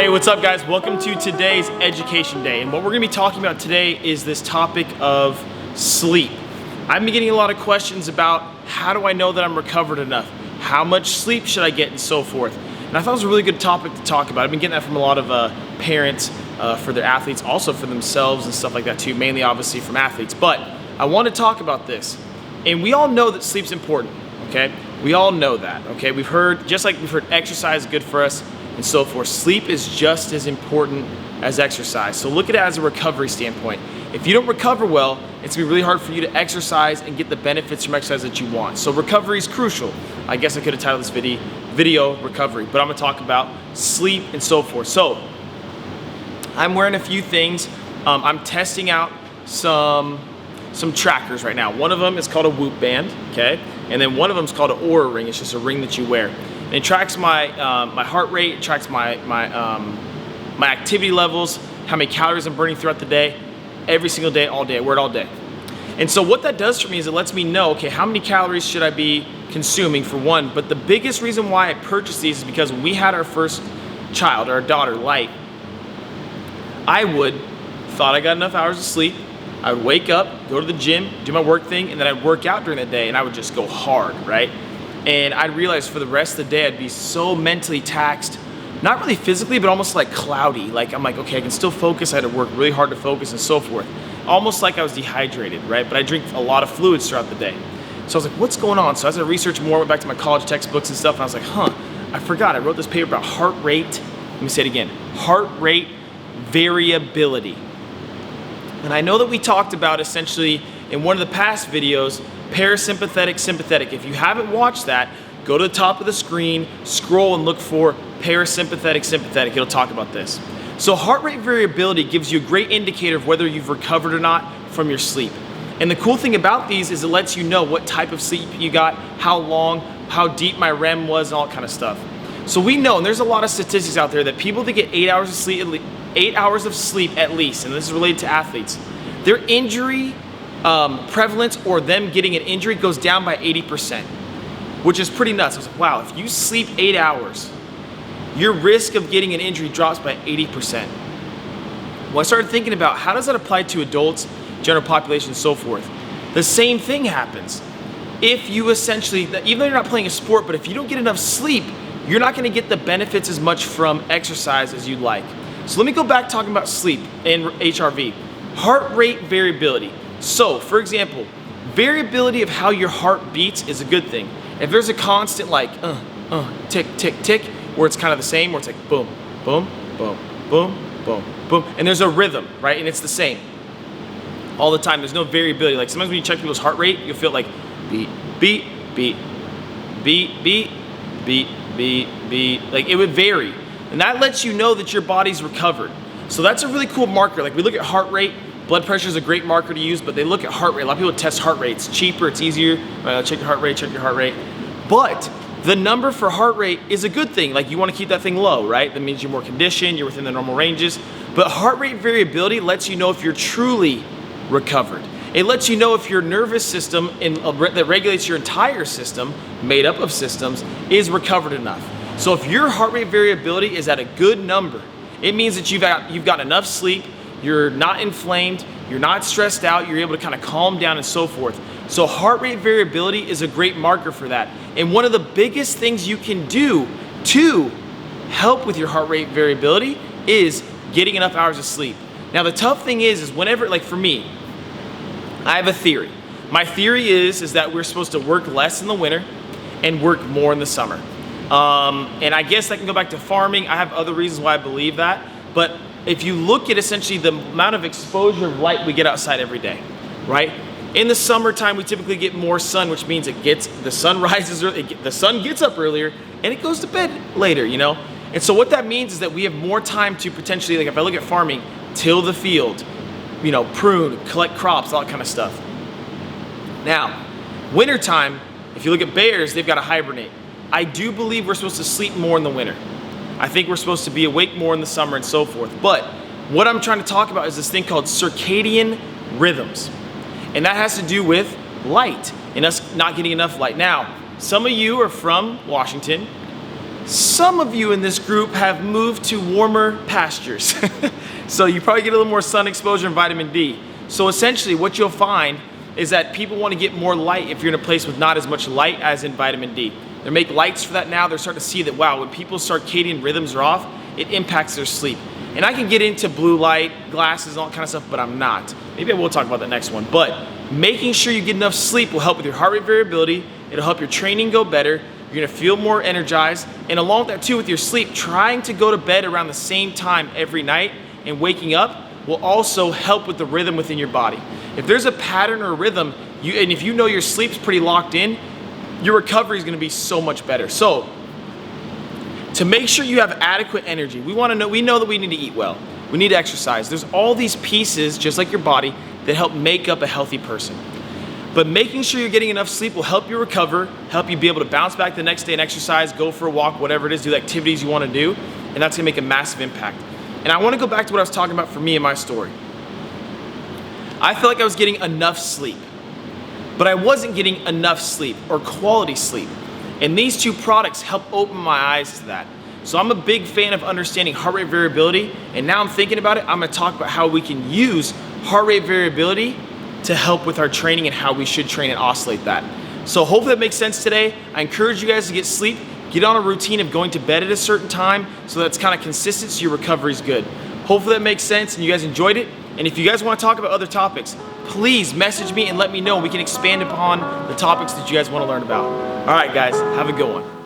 Hey, what's up guys? Welcome to today's Education Day. And what we're gonna be talking about today is this topic of sleep. I've been getting a lot of questions about how do I know that I'm recovered enough? How much sleep should I get and so forth? And I thought it was a really good topic to talk about. I've been getting that from a lot of parents for their athletes, also for themselves and stuff like that too, mainly obviously from athletes. But I want to talk about this. And we all know that sleep's important, okay? We all know that, okay? We've heard, just like we've heard exercise is good for us, and so forth. Sleep is just as important as exercise. So look at it as a recovery standpoint. If you don't recover well, it's gonna be really hard for you to exercise and get the benefits from exercise that you want. So recovery is crucial. I guess I could have titled this video recovery, but I'm gonna talk about sleep and so forth. So I'm wearing a few things. I'm testing out some trackers right now. One of them is called a Whoop band, okay? And then one of them is called an Oura ring. It's just a ring that you wear. And it tracks my heart rate, it tracks my activity levels, how many calories I'm burning throughout the day, every single day, all day. I wear it all day. And so what that does for me is it lets me know, okay, how many calories should I be consuming for one. But the biggest reason why I purchased these is because when we had our first child, our daughter, Light, I thought I got enough hours of sleep. I would wake up, go to the gym, do my work thing, and then I'd work out during the day and I would just go hard, right? And I'd realize for the rest of the day, I'd be so mentally taxed, not really physically, but almost like cloudy. Like I'm like, okay, I can still focus. I had to work really hard to focus and so forth. Almost like I was dehydrated, right? But I drink a lot of fluids throughout the day. So I was like, what's going on? So as I researched more, went back to my college textbooks and stuff, and I was like, I forgot. I wrote this paper about heart rate. Let me say it again. Heart rate variability. And I know that we talked about essentially in one of the past videos, parasympathetic, sympathetic. If you haven't watched that, go to the top of the screen, scroll and look for parasympathetic, sympathetic. It'll talk about this. So heart rate variability gives you a great indicator of whether you've recovered or not from your sleep. And the cool thing about these is it lets you know what type of sleep you got, how long, how deep my REM was, and all that kind of stuff. So we know, and there's a lot of statistics out there, that people that get 8 hours of sleep, 8 hours of sleep at least, and this is related to athletes, their injury prevalence or them getting an injury goes down by 80%, which is pretty nuts. I was like, wow, if you sleep 8 hours, your risk of getting an injury drops by 80%. Well, I started thinking about how does that apply to adults, general population, and so forth. The same thing happens. If you essentially, even though you're not playing a sport, but if you don't get enough sleep, you're not gonna get the benefits as much from exercise as you'd like. So let me go back talking about sleep and HRV. Heart rate variability. So, for example, variability of how your heart beats is a good thing. If there's a constant like, tick, tick, tick, where it's kind of the same, where it's like boom, boom, boom, boom, boom, boom, and there's a rhythm, right? And it's the same all the time. There's no variability. Like sometimes when you check people's heart rate, you'll feel like beat, beat, beat, beat, beat, beat, beat, beat. Like it would vary. And that lets you know that your body's recovered. So that's a really cool marker. Like we look at heart rate. Blood pressure is a great marker to use, but they look at heart rate. A lot of people test heart rate. It's cheaper, it's easier. Check your heart rate, check your heart rate. But the number for heart rate is a good thing. Like you want to keep that thing low, right? That means you're more conditioned, you're within the normal ranges. But heart rate variability lets you know if you're truly recovered. It lets you know if your nervous system that regulates your entire system, made up of systems, is recovered enough. So if your heart rate variability is at a good number, it means that you've got enough sleep, you're not inflamed, you're not stressed out, you're able to kind of calm down and so forth. So heart rate variability is a great marker for that. And one of the biggest things you can do to help with your heart rate variability is getting enough hours of sleep. Now the tough thing is whenever, like for me, I have a theory. My theory is that we're supposed to work less in the winter and work more in the summer. And I guess I can go back to farming. I have other reasons why I believe that, but if you look at essentially the amount of exposure of light we get outside every day, right? In the summertime, we typically get more sun, which means the sun rises early, the sun gets up earlier, and it goes to bed later, you know? And so what that means is that we have more time to potentially, like if I look at farming, till the field, you know, prune, collect crops, all that kind of stuff. Now, wintertime, if you look at bears, they've got to hibernate. I do believe we're supposed to sleep more in the winter. I think we're supposed to be awake more in the summer and so forth. But what I'm trying to talk about is this thing called circadian rhythms. And that has to do with light and us not getting enough light. Now, some of you are from Washington. Some of you in this group have moved to warmer pastures. So you probably get a little more sun exposure and vitamin D. So essentially what you'll find is that people want to get more light if you're in a place with not as much light as in vitamin D. They make lights for that now. They're starting to see that, wow, when people's circadian rhythms are off, it impacts their sleep. And I can get into blue light, glasses, and all that kind of stuff, but I'm not. Maybe I will talk about that next one. But making sure you get enough sleep will help with your heart rate variability. It'll help your training go better. You're gonna feel more energized. And along with that too, with your sleep, trying to go to bed around the same time every night and waking up will also help with the rhythm within your body. If there's a pattern or a rhythm, and if you know your sleep's pretty locked in, your recovery is gonna be so much better. So, to make sure you have adequate energy, we know that we need to eat well. We need to exercise. There's all these pieces, just like your body, that help make up a healthy person. But making sure you're getting enough sleep will help you recover, help you be able to bounce back the next day and exercise, go for a walk, whatever it is, do the activities you want to do, and that's gonna make a massive impact. And I want to go back to what I was talking about for me and my story. I felt like I was getting enough sleep, but I wasn't getting enough sleep or quality sleep. And these two products help open my eyes to that. So I'm a big fan of understanding heart rate variability, and now I'm thinking about it, I'm gonna talk about how we can use heart rate variability to help with our training and how we should train and oscillate that. So hopefully that makes sense today. I encourage you guys to get sleep, get on a routine of going to bed at a certain time so that's kind of consistent so your recovery is good. Hopefully that makes sense and you guys enjoyed it. And if you guys want to talk about other topics, please message me and let me know. We can expand upon the topics that you guys want to learn about. All right, guys, have a good one.